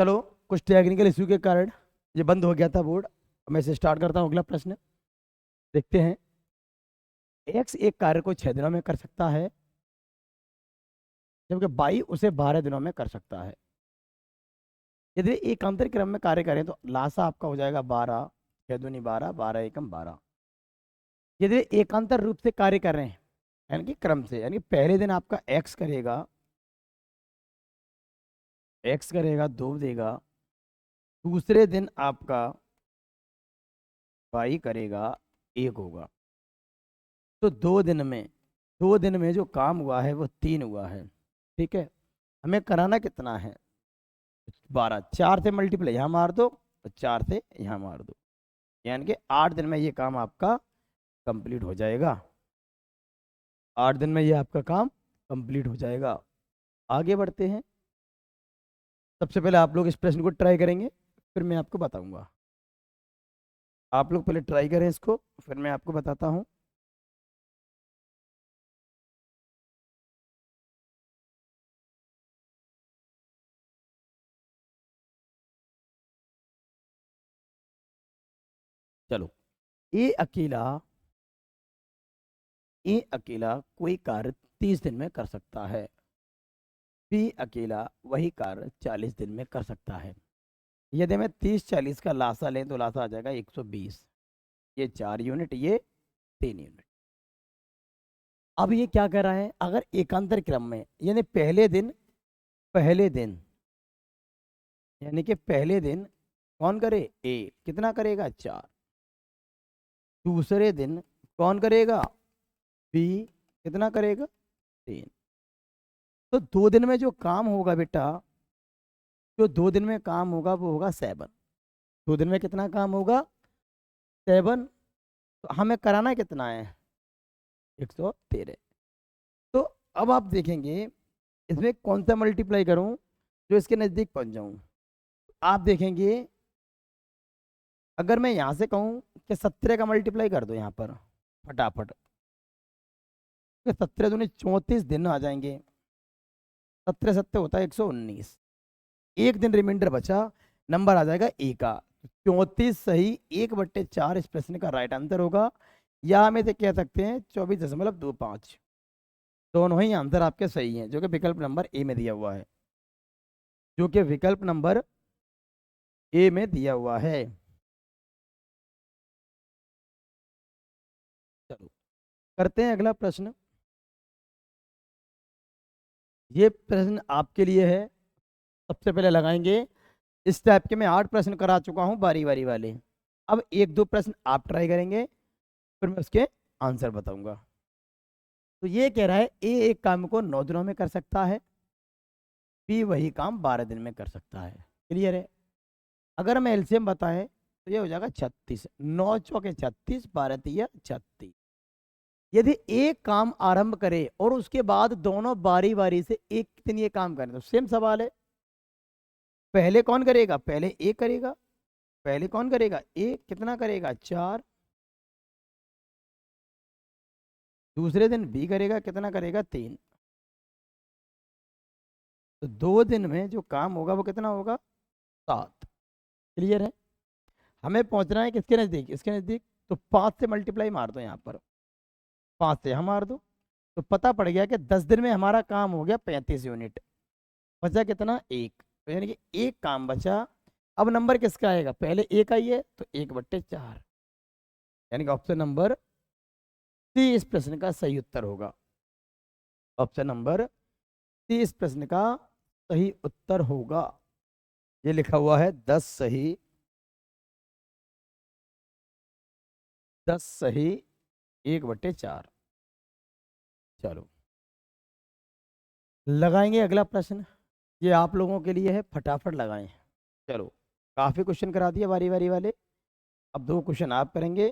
चलो, कुछ technical issue के कारण ये बंद हो गया था बोर्ड। मैं इसे स्टार्ट करता हूँ। अगला प्रश्न देखते हैं। एक्स एक कार्य को 6 दिनों में कर सकता है, जबकि बाई उसे 12 दिनों में कर सकता है। यदि एकांतर क्रम में कार्य करें तो लासा आपका हो जाएगा 12, 6 दूनी 12, 12 एकम 12। यदि एकांतर रूप से कार्य कर रहे हैं, यानी कि क्रम से, यानी पहले दिन आपका एक्स करेगा, एक्स करेगा 2 देगा, दूसरे दिन आपका वाई करेगा 1 होगा। तो 2 दिन में जो काम हुआ है वो 3 हुआ है। ठीक है, हमें कराना कितना है? 12। 4 से मल्टीप्लाई यहाँ मार दो और 4 से यहाँ मार दो, यानी कि 8 दिन में ये काम आपका कंप्लीट हो जाएगा। 8 दिन में ये आपका काम कंप्लीट हो जाएगा। आगे बढ़ते हैं। सबसे पहले आप लोग इस प्रश्न को ट्राई करेंगे, फिर मैं आपको बताऊंगा। आप लोग पहले ट्राई करें इसको, फिर मैं आपको बताता हूँ। चलो, ए अकेला ए अकेला कोई कार्य 30 दिन में कर सकता है, बी अकेला वही कार्य 40 दिन में कर सकता है। यदि मैं 30-40 का लासा लें तो लासा आ जाएगा 120। ये 4 यूनिट, ये 3 यूनिट। अब ये क्या कह रहा है? अगर एकांतर क्रम में, यानी पहले दिन यानी कि पहले दिन कौन करे? ए। कितना करेगा? 4। दूसरे दिन कौन करेगा? बी। कितना करेगा? 3। तो 2 दिन में जो काम होगा बेटा, जो 2 दिन में काम होगा वो होगा 7। 2 दिन में कितना काम होगा? 7। तो हमें कराना कितना है? 113। तो अब आप देखेंगे इसमें कौन सा मल्टीप्लाई करूं जो इसके नज़दीक पहुंच जाऊं। आप देखेंगे, अगर मैं यहां से कहूं कि 17 का मल्टीप्लाई कर दो यहां पर फटाफट, तो 17 दूनी 34 दिन आ जाएंगे। 17 होता है 119। एक दिन रिमाइंडर बचा, नंबर आ जाएगा ए का। 34 सही 1/4 इस प्रश्न का राइट आंसर होगा। या हम इसे कह सकते हैं 24.25। दोनों ही आंसर आपके सही हैं, जो कि विकल्प नंबर ए में दिया हुआ है, जो कि विकल्प नंबर ए में दिया हुआ है। चलो, करते हैं अगला प्रश्न। ये प्रश्न आपके लिए है। सबसे पहले लगाएंगे, इस टाइप के मैं 8 प्रश्न करा चुका हूं बारी बारी वाले। अब 1-2 प्रश्न आप ट्राई करेंगे, फिर मैं उसके आंसर बताऊंगा। तो ये कह रहा है ए एक काम को 9 दिनों में कर सकता है, बी वही काम 12 दिन में कर सकता है। क्लियर है? अगर हमें एलसीएम बताएं तो ये हो जाएगा 36। 9 चौके 36, 12 तिया 36। यदि एक काम आरंभ करे और उसके बाद दोनों बारी बारी से एक दिन ये काम करें, तो सेम सवाल है, पहले कौन करेगा? पहले ए करेगा। पहले कौन करेगा? ए। कितना करेगा? 4। दूसरे दिन बी करेगा। कितना करेगा? 3। तो 2 दिन में जो काम होगा वो कितना होगा? 7। क्लियर है? हमें पहुंचना है किसके नजदीक? इसके नजदीक। तो 5 से मल्टीप्लाई मार दो यहाँ पर, 5 से यहाँ मार दो, तो पता पड़ गया कि 10 दिन में हमारा काम हो गया 35 यूनिट। बचा कितना? 1। तो यानी कि एक काम बचा। अब नंबर किसका आएगा? पहले एक आई है तो 1/4, यानी कि ऑप्शन नंबर सी इस प्रश्न का सही उत्तर होगा। ऑप्शन नंबर सी इस प्रश्न का सही उत्तर होगा। ये लिखा हुआ है 10 सही 1/4। चलो, लगाएंगे अगला प्रश्न। ये आप लोगों के लिए है, फटाफट लगाएं। चलो, काफी क्वेश्चन करा दिए बारी बारी वाले। अब 2 क्वेश्चन आप करेंगे,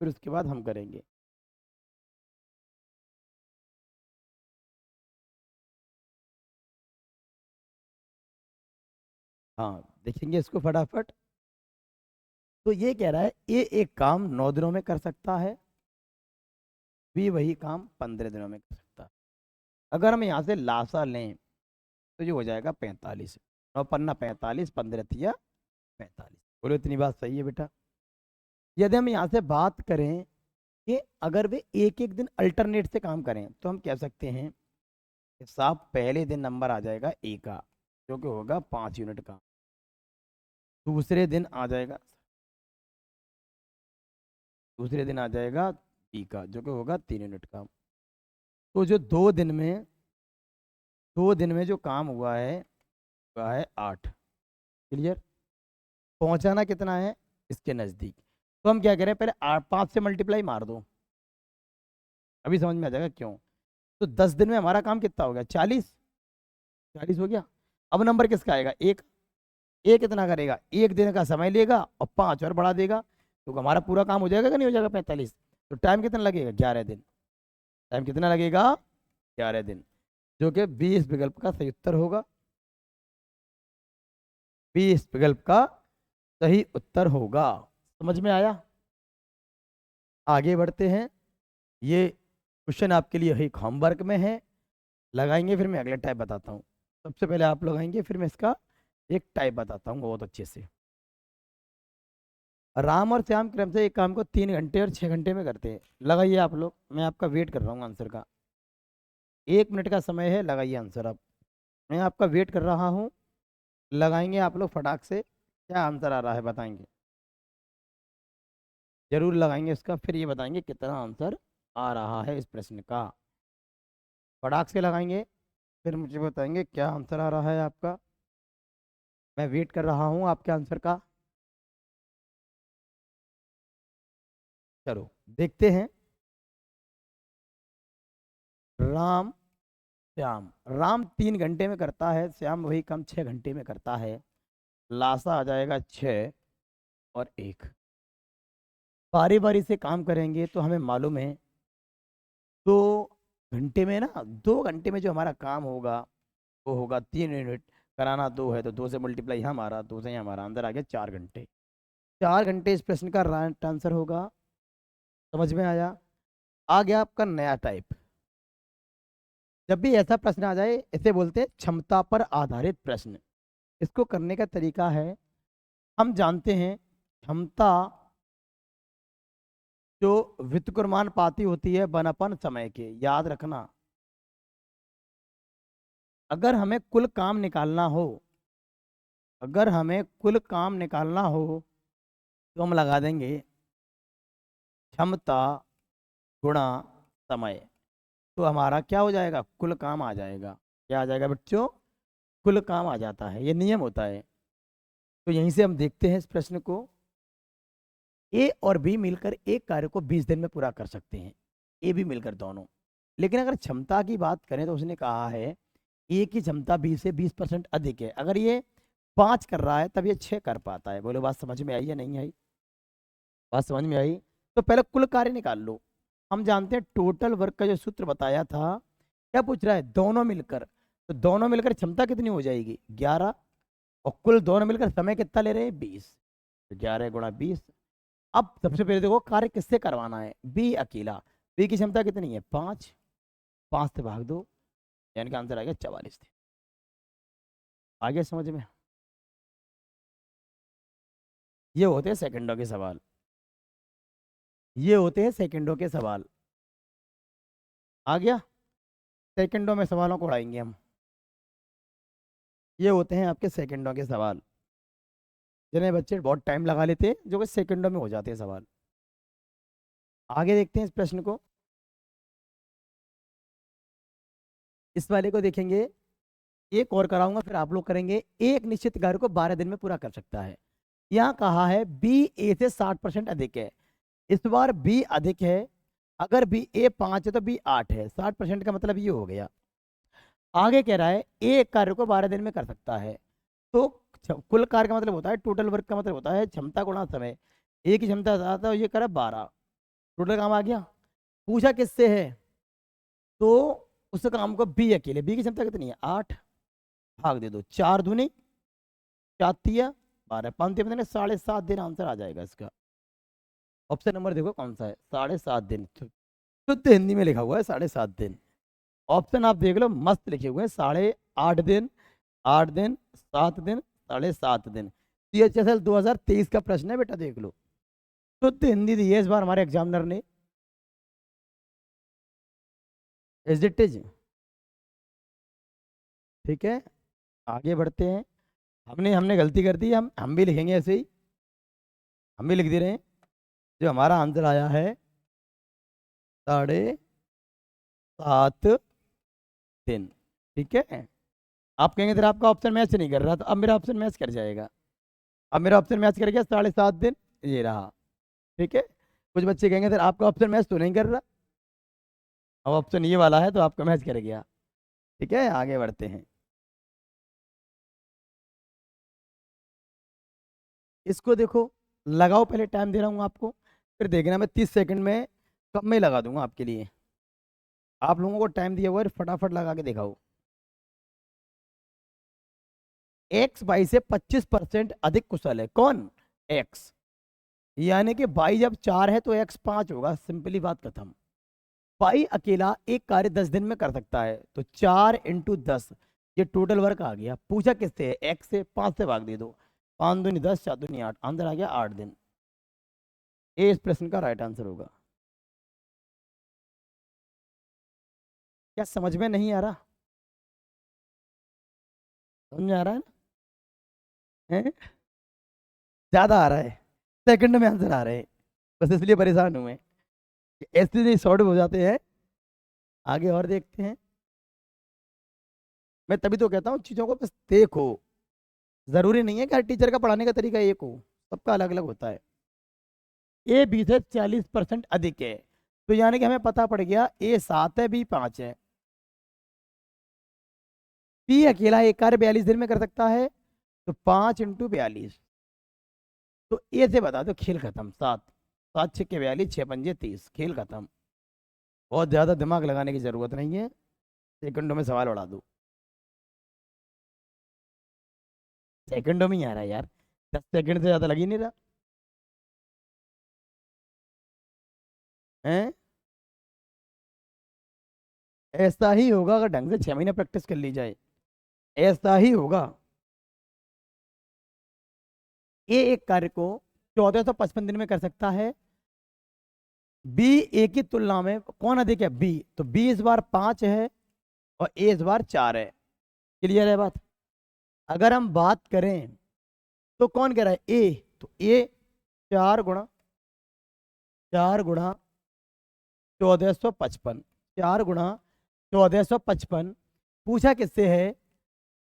फिर उसके बाद हम करेंगे। हाँ, देखेंगे इसको फटाफट। तो ये कह रहा है ए एक काम 9 दिनों में कर सकता है, बी वही काम 15 दिनों में कर सकता है। अगर हम यहाँ से लासा लें तो ये हो जाएगा 45। 9 पन्ना 45, 15 तिया 45। बोलो इतनी बात सही है बेटा। यदि हम यहाँ से बात करें कि अगर वे एक एक दिन अल्टरनेट से काम करें तो हम कह सकते हैं कि साहब पहले दिन नंबर आ जाएगा ए का, जो कि होगा 5 यूनिट का। दूसरे दिन आ जाएगा बी का, जो कि होगा 3 यूनिट का। तो जो 2 दिन में जो काम हुआ है वह है 8। क्लियर। पहुंचाना कितना है इसके नज़दीक। तो हम क्या करें, पहले 5 से मल्टीप्लाई मार दो, अभी समझ में आ जाएगा क्यों। तो 10 दिन में हमारा काम कितना हो गया, 40 हो गया। अब नंबर किसका आएगा, एक। एक कितना करेगा, एक दिन का समय लेगा और 5 और बढ़ा देगा, तो हमारा पूरा काम हो जाएगा कि नहीं हो जाएगा 45। तो टाइम कितना लगेगा, 11 दिन। टाइम कितना लगेगा, 11 दिन, जो कि 20 विकल्प का सही उत्तर होगा। 20 विकल्प का सही उत्तर होगा। समझ में आया। आगे बढ़ते हैं। ये क्वेश्चन आपके लिए एक होमवर्क में है, लगाएंगे फिर मैं अगला टाइप बताता हूँ। सबसे पहले आप लगाएंगे, फिर मैं इसका एक टाइप बताता हूँ बहुत अच्छे से। राम और श्याम क्रम से एक काम को 3 घंटे और 6 घंटे में करते हैं। लगाइए आप लोग, मैं आपका वेट कर रहा हूँ आंसर का। 1 मिनट का समय है, लगाइए आंसर आप, मैं आपका वेट कर रहा हूँ। लगाएंगे आप लोग फटाक से, क्या आंसर आ रहा है बताएंगे, जरूर लगाएंगे इसका, फिर ये बताएंगे कितना आंसर आ रहा है इस प्रश्न का। फटाक से लगाएंगे, फिर मुझे बताएंगे क्या आंसर आ रहा है आपका। मैं वेट कर रहा हूँ आपके आंसर का। चलो देखते हैं। राम श्याम, राम 3 घंटे में करता है, श्याम वही काम 6 घंटे में करता है। लासा आ जाएगा 6 और 1। बारी बारी से काम करेंगे तो हमें मालूम है 2 घंटे में ना, 2 घंटे में जो हमारा काम होगा वो होगा 3 यूनिट। कराना 2 है तो 2 से मल्टीप्लाई हमारा, 2 से हमारा अंदर आ गया 4 घंटे। 4 घंटे इस प्रश्न का राइट आंसर होगा। समझ में आया। आ गया आपका नया टाइप। जब भी ऐसा प्रश्न आ जाए इसे बोलते हैं क्षमता पर आधारित प्रश्न। इसको करने का तरीका है, हम जानते हैं क्षमता जो व्युत्क्रमानुपाती होती है बनपन समय के। याद रखना, अगर हमें कुल काम निकालना हो, अगर हमें कुल काम निकालना हो तो हम लगा देंगे क्षमता गुणा समय, तो हमारा क्या हो जाएगा, कुल काम आ जाएगा। क्या आ जाएगा बच्चों, कुल काम आ जाता है, ये नियम होता है। तो यहीं से हम देखते हैं इस प्रश्न को। ए और बी मिलकर एक कार्य को 20 दिन में पूरा कर सकते हैं, ए बी मिलकर दोनों। लेकिन अगर क्षमता की बात करें तो उसने कहा है ए की क्षमता बी से 20% अधिक है। अगर ये 5 कर रहा है तब ये 6 कर पाता है। बोलो बात समझ में आई या नहीं आई, बात समझ में आई। तो पहले कुल कार्य निकाल लो। हम जानते हैं टोटल वर्क का जो सूत्र बताया था, क्या पूछ रहा है, दोनों मिलकर। तो दोनों मिलकर क्षमता कितनी हो जाएगी, 11, और कुल दोनों मिलकर समय कितना ले रहे हैं, 20। तो 11 गुणा 20। अब सबसे पहले देखो कार्य किससे करवाना है, बी अकेला। बी की क्षमता कितनी है, 5। 5 से भाग दो, यानी कि आंसर आ गया 44 दिन। आगे समझ में। ये होते हैं सेकंडों के सवाल, ये होते हैं सेकंडों के सवाल। आ गया, सेकंडों में सवालों को उड़ाएंगे हम। ये होते हैं आपके सेकंडों के सवाल, जिन्हें बच्चे बहुत टाइम लगा लेते हैं, जो कि सेकंडों में हो जाते हैं सवाल। आगे देखते हैं इस प्रश्न को। इस वाले को देखेंगे, एक और कराऊंगा फिर आप लोग करेंगे। एक निश्चित कार्य को 12 दिन में पूरा कर सकता है। यहाँ कहा है बी ए से 60% अधिक है। इस बार बी अधिक है, अगर बी ए 5 है तो बी 8 है। 60% का मतलब ये हो गया। आगे कह रहा है ए एक कार्य को 12 दिन में कर सकता है। तो कुल कार्य का मतलब होता है, टोटल वर्क का मतलब होता है क्षमता गुणा समय। ए की क्षमता ज्यादा, ये करा 12, टोटल काम आ गया। पूछा किससे है, तो उस काम को बी अकेले, बी की क्षमता कितनी है, 8। भाग दे दो, 4 दूनी 4 तिया 12, 5 तिया मतलब 7.5 दिन आंसर आ जाएगा इसका। ऑप्शन नंबर देखो कौन सा है, 7.5 दिन। शुद्ध हिंदी में लिखा हुआ है 7.5 दिन। ऑप्शन आप देख लो, मस्त लिखे हुए हैं, 8.5 दिन, 8 दिन, 7 दिन, 7.5 दिन। CHSL 2023 का प्रश्न है बेटा, देख लो। शुद्ध हिंदी दी है इस बार हमारे एग्जामिनर ने। इज इट इज ठीक है, आगे बढ़ते हैं। हमने हमने गलती कर दी, हम भी लिखेंगे ऐसे ही, हम भी लिख दे रहे हैं। जो हमारा आंसर आया है 7.5 दिन, ठीक है। आप कहेंगे सर आपका ऑप्शन मैच नहीं कर रहा, तो अब मेरा ऑप्शन मैच कर जाएगा। अब मेरा ऑप्शन मैच कर गया, 7.5 दिन ये रहा, ठीक है। कुछ बच्चे कहेंगे सर आपका ऑप्शन मैच तो नहीं कर रहा, अब ऑप्शन ये वाला है तो आपका मैच कर गया, ठीक है। आगे बढ़ते हैं। इसको देखो, लगाओ, पहले टाइम दे रहा हूँ आपको, फिर देखना मैं 30 सेकंड में कब में लगा दूंगा आपके लिए। आप लोगों को टाइम दिया हुआ है, फटाफट लगा के दिखाओ। एक्स वाई से 25% अधिक कुशल है, कौन? एक्स। यानी कि वाई जब 4 है तो एक्स 5 होगा, सिंपली बात खत्म। वाई अकेला एक कार्य 10 दिन में कर सकता है, तो 4 × 10, ये टोटल वर्क आ गया। पूछा किससे है? एक्स से। 5 से भाग दे दो, 5 दूनी 10, 4 दूनी 8, आंसर आ गया 8 दिन। ये इस प्रश्न का राइट आंसर होगा। क्या समझ में नहीं आ रहा? समझ में आ रहा है ना? हैं? ज्यादा आ रहा है, सेकंड में आंसर आ रहे हैं, बस इसलिए परेशान हुए कि ऐसे नहीं शॉर्ट हो जाते हैं। आगे और देखते हैं। मैं तभी तो कहता हूँ चीजों को बस देखो, जरूरी नहीं है कि हर टीचर का पढ़ाने का तरीका एक हो, सबका अलग अलग होता है। ए बी से 40% अधिक है, तो यानी कि हमें पता पड़ गया ए 7 है, बी 5 है। बी अकेला एक कार्य 42 दिन में कर सकता है, तो 5 × 42। तो ए से बता दो, खेल खत्म। 7, 7 6 के 42, 6 पंजे 30, खेल खत्म। बहुत ज्यादा दिमाग लगाने की जरूरत नहीं है, सेकंडों में सवाल उड़ा दो। सेकंडों में ही आ रहा है यार, 10 सेकंड से ज्यादा लग ही नहीं रहा है। ऐसा ही होगा अगर ढंग से 6 महीने प्रैक्टिस कर ली जाए, ऐसा ही होगा। ए एक कार्य को 1455 दिन में कर सकता है, बी ए की तुलना में कौन अधिक है? बी। तो बी इस बार 5 है और ए इस बार 4 है। क्लियर है बात? अगर हम बात करें तो कौन कह रहा है? ए। तो ए 4 × 1455, 4 × 1455 पूछा किससे है?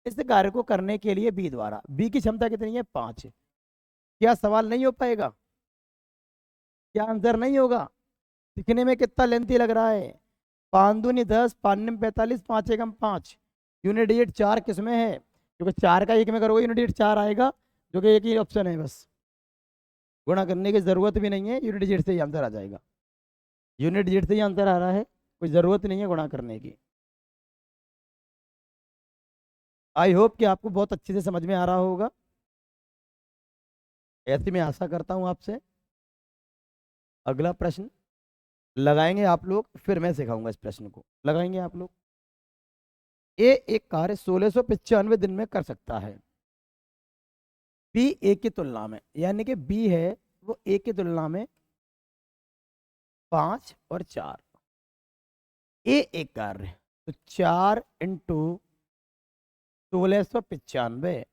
इस कार्य को करने के लिए बी द्वारा। बी की क्षमता कितनी है? 5। क्या सवाल नहीं हो पाएगा? क्या आंसर नहीं होगा? दिखने में कितना लेंथी लग रहा है? 5 दूनी 10, 5 में 45, 5 एकम 5। यूनिट डिजिट 4 किस में है? क्योंकि 4 का 1 में करोगे यूनिट डिजिट 4 आएगा, जो कि एक ही ऑप्शन है बस। गुणा करने की जरूरत भी नहीं है, यूनिट डिजिट से ही आंसर आ जाएगा। यूनिट डिजिट से ही आंसर आ रहा है, कोई जरूरत नहीं है गुणा करने की। आई होप कि आपको बहुत अच्छे से समझ में आ रहा होगा, ऐसी मैं आशा करता हूं आपसे। अगला प्रश्न लगाएंगे आप लोग, फिर मैं सिखाऊंगा इस प्रश्न को। लगाएंगे आप लोग। ए एक कार्य 1695 दिन में कर सकता है, बी ए की तुलना में, यानी कि बी है वो ए की तुलना में 5 और 4। ए एक कार्य, तो 4 × 1695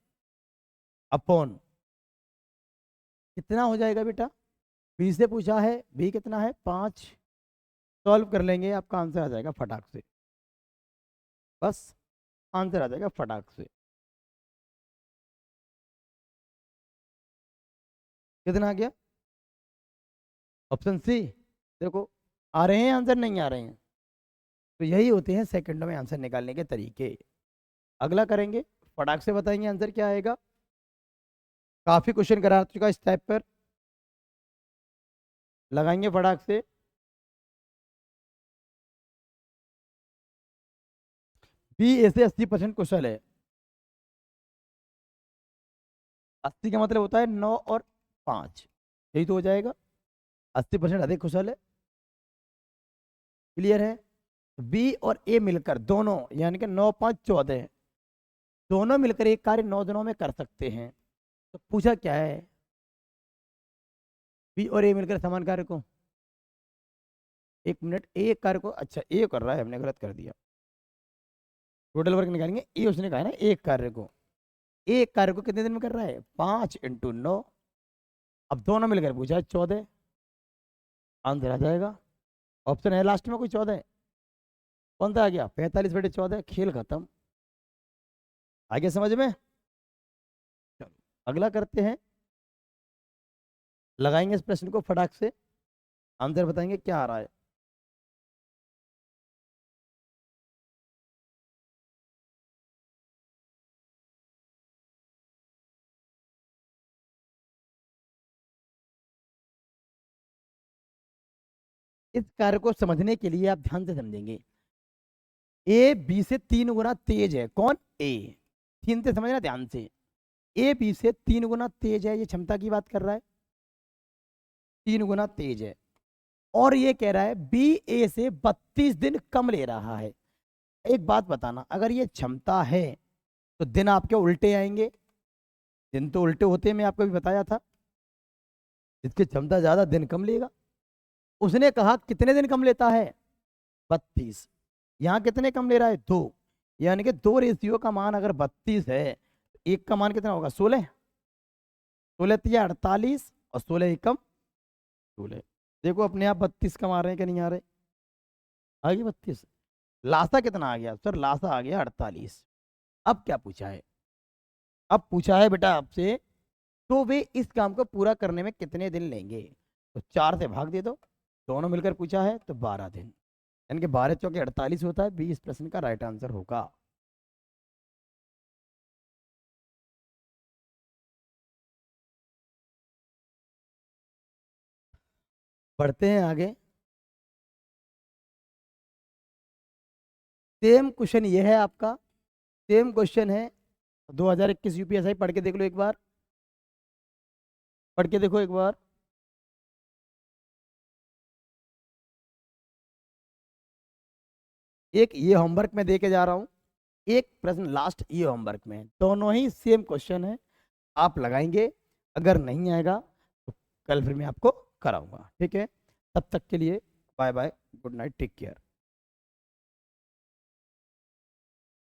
अपॉन कितना हो जाएगा बेटा? बी से पूछा है, बी कितना है? 5। सॉल्व कर लेंगे, आपका आंसर आ जाएगा फटाक से, बस आंसर आ जाएगा फटाक से। कितना आ गया? Option C. देखो, आ रहे हैं आंसर, नहीं आ रहे हैं? तो यही होते हैं सेकंडों में आंसर निकालने के तरीके। अगला करेंगे, फटाक से बताएंगे आंसर क्या आएगा। काफी क्वेश्चन करा चुका इस टाइप पर, लगाएंगे फटाक से। बी ए से 80% कुशल है। 80 का मतलब होता है 9 और 5, यही तो हो जाएगा। 80% अधिक कुशल है। क्लियर है? बी और ए मिलकर दोनों, यानी कि 9 5 14, दोनों मिलकर एक कार्य 9 दिनों में कर सकते हैं। तो पूछा क्या है, बी और ए मिलकर समान कार्य को, एक मिनट, एक कार्य को, अच्छा ए कर रहा है, हमने गलत कर दिया। टोटल वर्क निकालेंगे, ए उसने कहा है ना एक कार्य को, एक कार्य को कितने दिन में कर रहा है, 5 × 9। अब दोनों मिलकर पूछा है 14, आंसर आ जाएगा। ऑप्शन है लास्ट में कोई 14, कौन सा आ गया, 45/14, खेल खत्म। आगे समझ में। चलो अगला करते हैं, लगाएंगे इस प्रश्न को फटाक से, आंसर बताएंगे क्या आ रहा है। इस कार्य को समझने के लिए आप ध्यान से समझेंगे, ए बी से 3 गुना तेज है, कौन, ए, 3 से समझना ध्यान से, ए बी से 3 गुना तेज है, ये क्षमता की बात कर रहा है, 3 गुना तेज है। और ये कह रहा है बी ए से 32 दिन कम ले रहा है। एक बात बताना, अगर ये क्षमता है तो दिन आपके उल्टे आएंगे, दिन तो उल्टे होते हैं, मैं आपको भी बताया था, जिसकी क्षमता ज्यादा दिन कम लेगा। उसने कहा कितने दिन कम लेता है, 32, यहाँ कितने कम ले रहा है, 2, यानी कि 2 रेशियो का मान अगर 32 है, एक का मान कितना होगा, 16, 16 या 48, और 16 एकम 16। देखो अपने आप 32 कम आ रहे हैं कि नहीं आ रहे, आ गई 32। लासा कितना आ गया सर, लासा आ गया 48। अब क्या पूछा है, अब पूछा है बेटा आपसे, तो वे इस काम को पूरा करने में कितने दिन लेंगे, तो 4 से भाग दे दो, दोनों मिलकर पूछा है तो 12 दिन, यानी कि 12 चौके 48 होता है, 20 प्रश्न का राइट आंसर होगा। बढ़ते हैं आगे, सेम क्वेश्चन ये है आपका, सेम क्वेश्चन है 2021 यूपीएसआई, पढ़ के देख लो एक बार, पढ़ के देखो एक बार। एक ये होमवर्क में दे के जा रहा हूँ, एक प्रश्न लास्ट ये होमवर्क में, दोनों ही सेम क्वेश्चन है, आप लगाएंगे, अगर नहीं आएगा तो कल फिर मैं आपको कराऊंगा, ठीक है। तब तक के लिए bye bye, good night, take care.